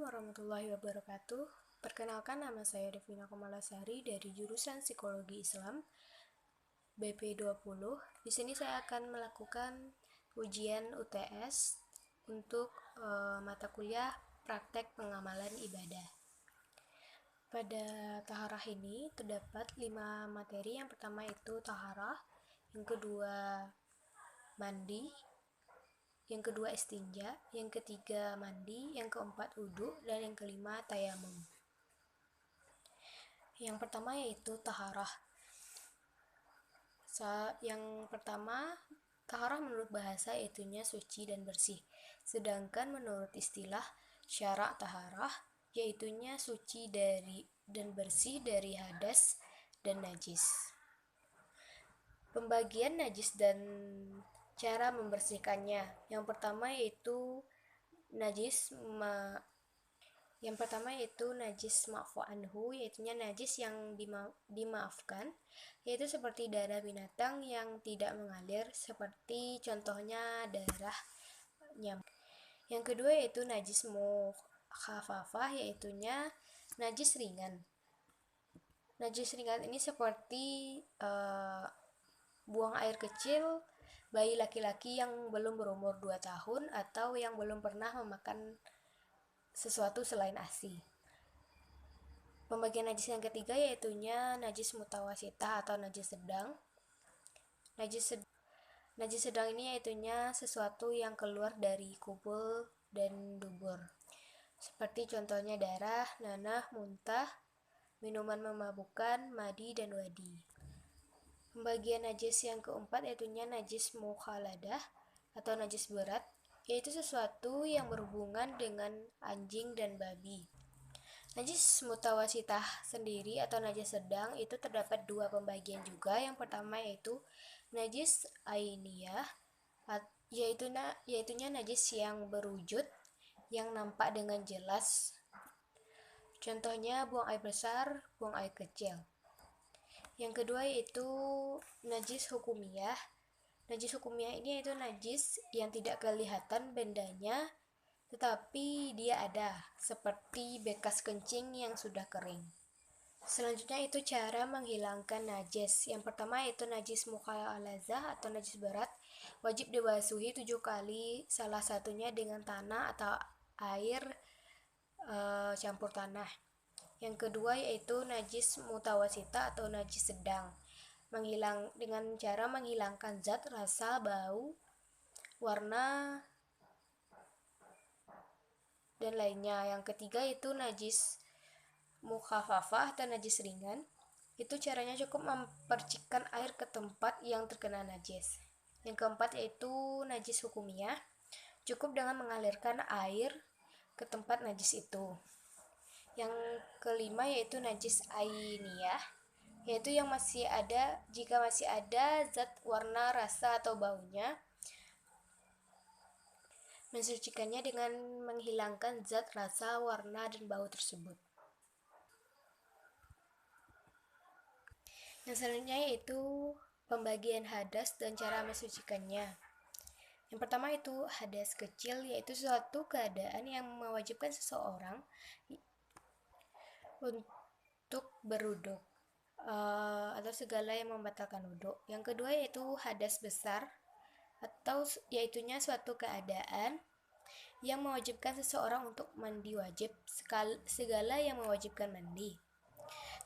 warahmatullahi wabarakatuh. Perkenalkan, nama saya Devina Komalasari dari jurusan Psikologi Islam BP20. Di sini saya akan melakukan ujian UTS untuk mata kuliah praktek pengamalan ibadah. Pada taharah ini terdapat 5 materi. Yang pertama itu taharah, yang kedua mandi, yang kedua istinja, yang ketiga mandi, yang keempat wudhu, dan yang kelima tayamum. Yang pertama yaitu taharah. Yang pertama, taharah menurut bahasa yaitunya suci dan bersih. Sedangkan menurut istilah syara' taharah yaitunya suci dari dan bersih dari hadas dan najis. Pembagian najis dan cara membersihkannya. Yang pertama yaitu najis ma'fu anhu, yaitunya najis yang dimaafkan, yaitu seperti darah binatang yang tidak mengalir, seperti contohnya darah nyamuk. Yang kedua yaitu najis mukhafafah, yaitunya najis ringan. Najis ringan ini seperti buang air kecil bayi laki-laki yang belum berumur 2 tahun atau yang belum pernah memakan sesuatu selain ASI. Pembagian najis yang ketiga yaitunya najis mutawasitah atau najis sedang. Najis sedang ini yaitunya sesuatu yang keluar dari kubul dan dubur, seperti contohnya darah, nanah, muntah, minuman memabukkan, madi, dan wadi. Pembagian najis yang keempat yaitunya najis mukhaladah atau najis berat, yaitu sesuatu yang berhubungan dengan anjing dan babi. Najis mutawasitah sendiri atau najis sedang itu terdapat 2 pembagian juga. Yang pertama yaitu najis ainiyah, yaitunya najis yang berwujud, yang nampak dengan jelas. Contohnya buang air besar, buang air kecil. Yang kedua yaitu najis hukumiyah. Najis hukumiyah ini yaitu najis yang tidak kelihatan bendanya, tetapi dia ada, seperti bekas kencing yang sudah kering. Selanjutnya itu cara menghilangkan najis. Yang pertama yaitu najis mukhalazah atau najis berat, wajib dibasuhi 7 kali, salah satunya dengan tanah atau air campur tanah. Yang kedua yaitu najis mutawasitah atau najis sedang, dengan cara menghilangkan zat, rasa, bau, warna, dan lainnya. Yang ketiga yaitu najis mukhafafah atau najis ringan. Itu caranya cukup mempercikkan air ke tempat yang terkena najis. Yang keempat yaitu najis hukumiyah, cukup dengan mengalirkan air ke tempat najis itu. Yang kelima yaitu najis ainiyah, yaitu jika masih ada zat, warna, rasa, atau baunya. Mensucikannya dengan menghilangkan zat, rasa, warna, dan bau tersebut. Yang selanjutnya yaitu pembagian hadas dan cara mensucikannya. Yang pertama itu hadas kecil, yaitu suatu keadaan yang mewajibkan seseorang untuk berwudhu atau segala yang membatalkan wudhu. Yang kedua yaitu hadas besar, atau yaitunya suatu keadaan yang mewajibkan seseorang untuk mandi wajib, segala yang mewajibkan mandi.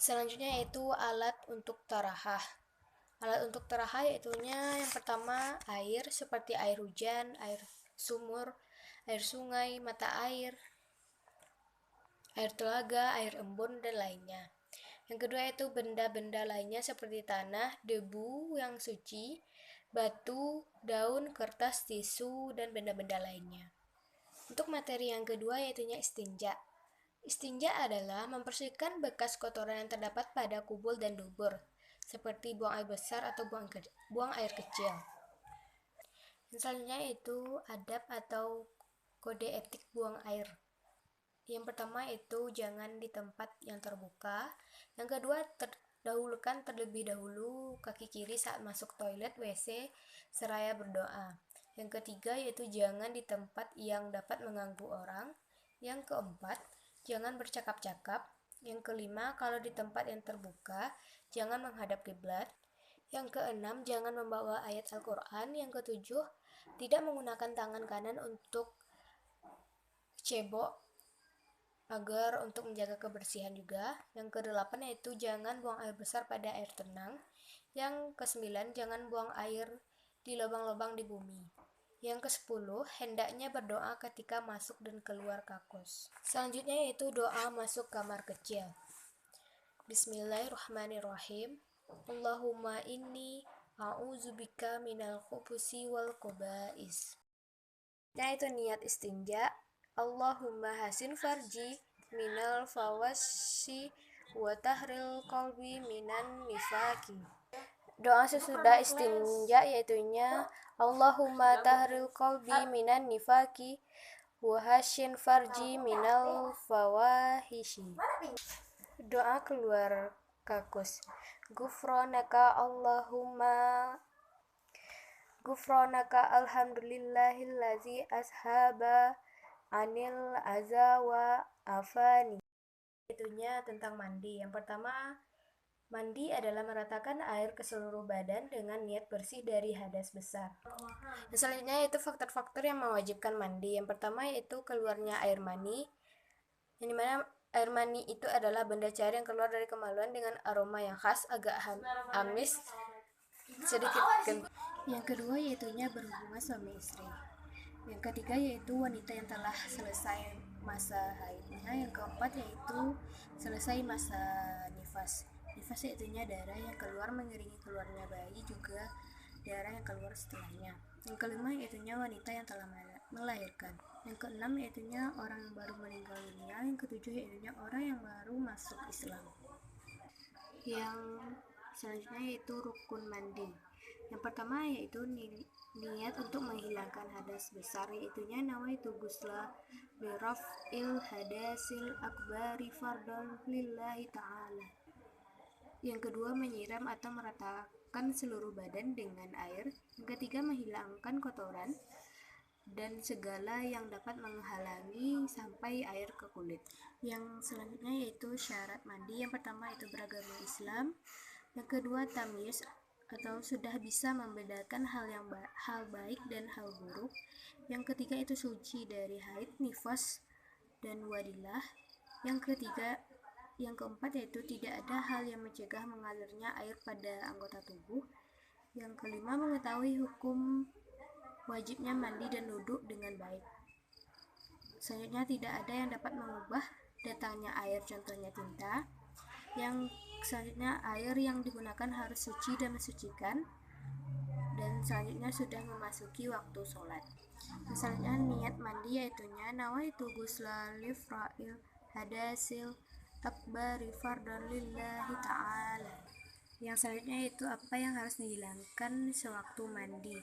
Selanjutnya yaitu alat untuk tarahah. Alat untuk tarahah yaitunya yang pertama air, seperti air hujan, air sumur, air sungai, mata air telaga, air embun, dan lainnya. Yang kedua yaitu benda-benda lainnya seperti tanah, debu yang suci, batu, daun, kertas, tisu, dan benda-benda lainnya. Untuk materi yang kedua yaitunya istinja. Istinja adalah membersihkan bekas kotoran yang terdapat pada kubul dan dubur, seperti buang air besar atau buang air kecil. Yang selanjutnya yaitu adab atau kode etik buang air. Yang pertama itu jangan di tempat yang terbuka. Yang kedua, dahulukan terlebih dahulu kaki kiri saat masuk toilet, WC, seraya berdoa. Yang ketiga yaitu jangan di tempat yang dapat mengganggu orang. Yang keempat, jangan bercakap-cakap. Yang kelima, kalau di tempat yang terbuka, jangan menghadap kiblat. Yang keenam, jangan membawa ayat Al-Quran. Yang ketujuh, tidak menggunakan tangan kanan untuk cebok agar untuk menjaga kebersihan juga. Yang kedelapan yaitu jangan buang air besar pada air tenang. Yang kesembilan, jangan buang air di lubang-lubang di bumi. Yang kesepuluh, hendaknya berdoa ketika masuk dan keluar kakus. Selanjutnya yaitu doa masuk kamar kecil. Bismillahirrahmanirrahim. Allahumma inni a'udzubika minal khubusi wal khaba'is. Yaitu niat istinja. Allahumma hasin farji minal fawasi wa tahril qalbi minan nifaki. Doa sesudah istinja yaitunya Allahumma tahril qalbi minan nifaki wa hasin farji minal fawahishi. Doa keluar kakus. Gufronaka Allahumma Gufronaka alhamdulillahillazi ashaba anil azawa afani. Itunya tentang mandi. Yang pertama, mandi adalah meratakan air ke seluruh badan dengan niat bersih dari hadas besar. Selanjutnya yaitu faktor-faktor yang mewajibkan mandi. Yang pertama yaitu keluarnya air mani, yang dimana air mani itu adalah benda cair yang keluar dari kemaluan dengan aroma yang khas, agak amis, sedikit kental. Yang kedua yaitunya berhubungan suami istri. Yang ketiga yaitu wanita yang telah selesai masa haidnya. Yang keempat yaitu selesai masa nifas. Nifas yaitunya darah yang keluar mengiringi keluarnya bayi, juga darah yang keluar setelahnya. Yang kelima yaitunya wanita yang telah melahirkan. Yang keenam yaitunya orang yang baru meninggal dunia. Yang ketujuh yaitunya orang yang baru masuk Islam. Yang selanjutnya yaitu rukun mandi. Yang pertama yaitu niat untuk menghilangkan hadas besar, yaitunya nawaitu gusla biraf'il hadasil akbari fardhan lillahi ta'ala. Yang kedua menyiram atau meratakan seluruh badan dengan air. Yang ketiga menghilangkan kotoran dan segala yang dapat menghalangi sampai air ke kulit. Yang selanjutnya yaitu syarat mandi. Yang pertama itu beragama Islam. Yang kedua tamyiz atau sudah bisa membedakan hal baik dan hal buruk. Yang ketiga itu suci dari haid, nifas, dan wadilah. Yang keempat yaitu tidak ada hal yang mencegah mengalirnya air pada anggota tubuh. Yang kelima mengetahui hukum wajibnya mandi dan duduk dengan baik. Selanjutnya tidak ada yang dapat mengubah datangnya air, contohnya tinta. Yang selanjutnya air yang digunakan harus suci dan mensucikan. Dan selanjutnya sudah memasuki waktu sholat. Yang selanjutnya niat mandi yaitunya nawaitu ghusla lifra'il hadasil akbari fardhan lillahi ta'ala. Yang selanjutnya yaitu apa yang harus dihilangkan sewaktu mandi.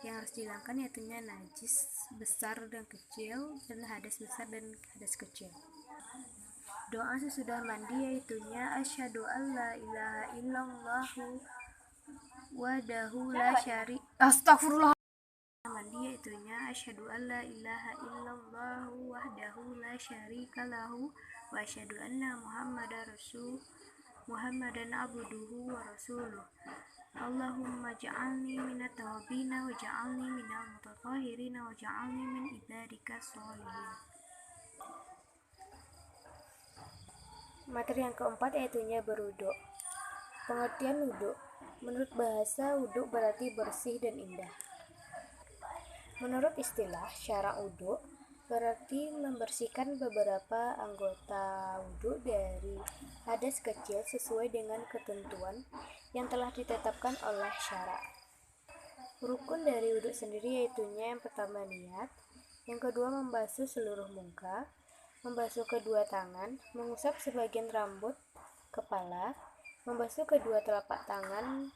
Yang harus dihilangkan yaitunya najis besar dan kecil, dan hadas besar dan hadas kecil. Doa sesudah mandi yaitunya asyhadu alla ilaha illallahu wahdahu la syarika astagfirullah. Mandi yaitunya asyhadu alla ilaha illallahu wahdahu la syarika lahu wa asyhadu anna muhammadan abduhu wa rasuluh. Allahumma ja'alni minat tawabina wa ja'alni minal mutatahhirina wa ja'alni min ibadika sholihin. Materi yang keempat yaitunya berwudu. Pengertian wudu. Menurut bahasa, wudu berarti bersih dan indah. Menurut istilah syara wudu berarti membersihkan beberapa anggota wudu dari hadas kecil sesuai dengan ketentuan yang telah ditetapkan oleh syara. Rukun dari wudu sendiri yaitunya yang pertama niat, yang kedua membasuh seluruh muka, membasuh kedua tangan, mengusap sebagian rambut kepala, membasuh kedua telapak tangan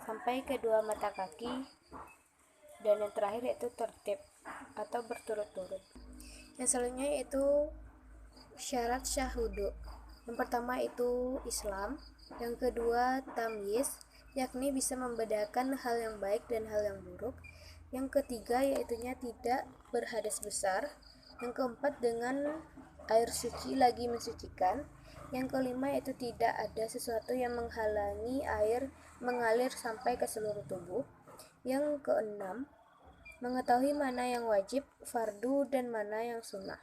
sampai kedua mata kaki, dan yang terakhir yaitu tertib atau berturut-turut. Yang selanjutnya yaitu syarat sah wudu. Yang pertama itu Islam, yang kedua tamyiz, yakni bisa membedakan hal yang baik dan hal yang buruk. Yang ketiga yaitunya tidak berhadas besar. Yang keempat, dengan air suci lagi mensucikan. Yang kelima, yaitu tidak ada sesuatu yang menghalangi air mengalir sampai ke seluruh tubuh. Yang keenam, mengetahui mana yang wajib, fardu, dan mana yang sunnah.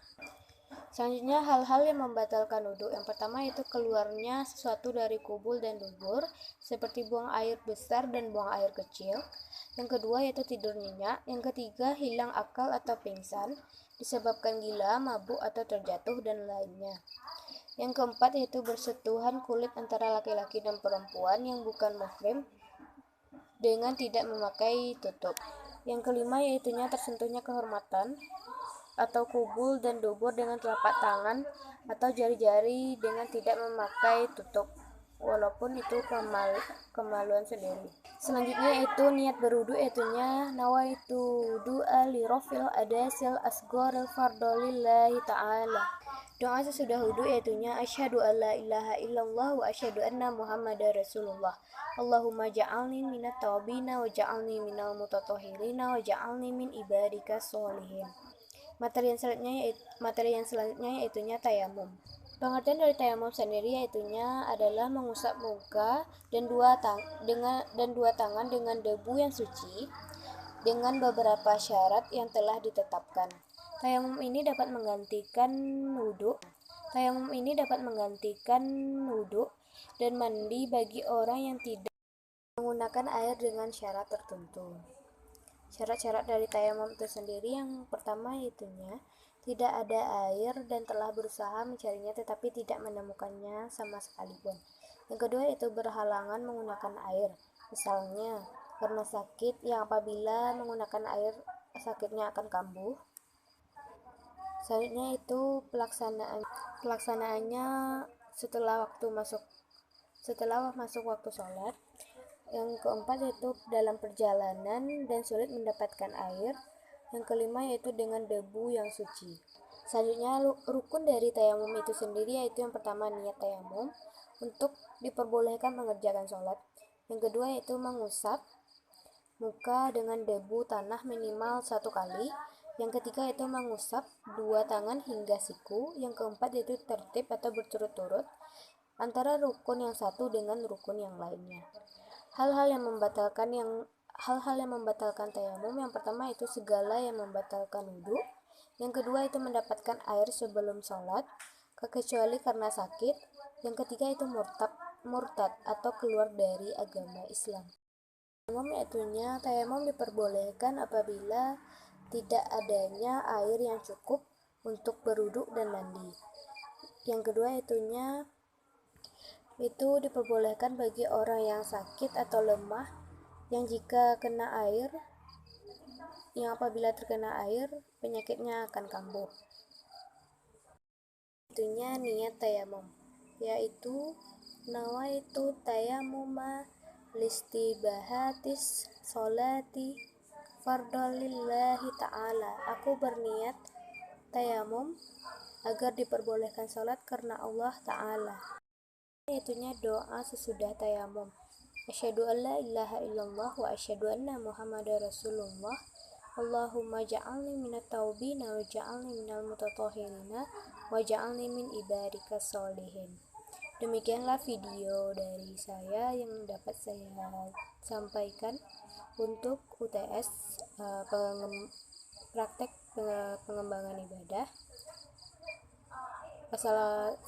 Selanjutnya, hal-hal yang membatalkan wudhu. Yang pertama itu keluarnya sesuatu dari kubul dan dubur, seperti buang air besar dan buang air kecil. Yang kedua yaitu tidur nyenyak. Yang ketiga, hilang akal atau pingsan, disebabkan gila, mabuk, atau terjatuh, dan lainnya. Yang keempat yaitu bersentuhan kulit antara laki-laki dan perempuan yang bukan muhrim dengan tidak memakai tutup. Yang kelima yaitunya tersentuhnya kehormatan atau kubul dan dubur dengan telapak tangan atau jari-jari dengan tidak memakai tutup, walaupun itu kemaluan sendiri. Selanjutnya yaitu niat berwudu, yaitunya nawaitu du'a li rafil adasil asgharil fardhu lillahi ta'ala. Doa sesudah wudu yaitunya asyhadu alla ilaha illallah wa asyhadu anna muhammadar rasulullah. Allahumma ja'alni minat tawabina wa ja'alni minal mutatahhirina wa ja'alni min ibadika sholihin. Materi yang selanjutnya yaitunya tayamum. Pengertian dari tayamum sendiri yaitunya adalah mengusap muka dan dua tangan dengan debu yang suci dengan beberapa syarat yang telah ditetapkan. Tayamum ini dapat menggantikan wudhu dan mandi bagi orang yang tidak menggunakan air dengan syarat tertentu. Syarat-syarat dari tayamum itu sendiri, yang pertama yaitunya tidak ada air dan telah berusaha mencarinya tetapi tidak menemukannya sama sekalipun. Yang kedua yaitu berhalangan menggunakan air, misalnya karena sakit yang apabila menggunakan air sakitnya akan kambuh. Selanjutnya itu pelaksanaannya setelah masuk waktu sholat. Yang keempat yaitu dalam perjalanan dan sulit mendapatkan air. Yang kelima yaitu dengan debu yang suci. Selanjutnya rukun dari tayamum itu sendiri yaitu yang pertama niat tayamum untuk diperbolehkan mengerjakan sholat. Yang kedua yaitu mengusap muka dengan debu tanah minimal 1 kali. Yang ketiga yaitu mengusap 2 tangan hingga siku. Yang keempat yaitu tertib atau berturut-turut antara rukun yang satu dengan rukun yang lainnya. Hal-hal yang membatalkan tayamum, yang pertama itu segala yang membatalkan wudhu. Yang kedua itu mendapatkan air sebelum sholat, kecuali karena sakit. Yang ketiga itu murtad atau keluar dari agama Islam. Tayamum diperbolehkan apabila tidak adanya air yang cukup untuk berwudhu dan mandi. Yang kedua itu diperbolehkan bagi orang yang sakit atau lemah yang apabila terkena air penyakitnya akan kambuh. Itunya niat tayamum, yaitu nawaitu tayamuma listibahatis sholati fardholillahi ta'ala. Aku berniat tayamum agar diperbolehkan sholat karena Allah Ta'ala. Yaitunya doa sesudah tayamum. Asyhadu alla ilaha illallah wa asyhadu anna muhammadar rasulullah. Allahumma ja'alni minat tawbina wa ja'alni minal mutatahhirina wa ja'alni min ibadika sholihin. Demikianlah video dari saya yang dapat saya sampaikan untuk UTS praktek pengembangan ibadah.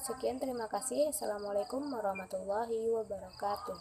Sekian, terima kasih. Assalamualaikum warahmatullahi wabarakatuh.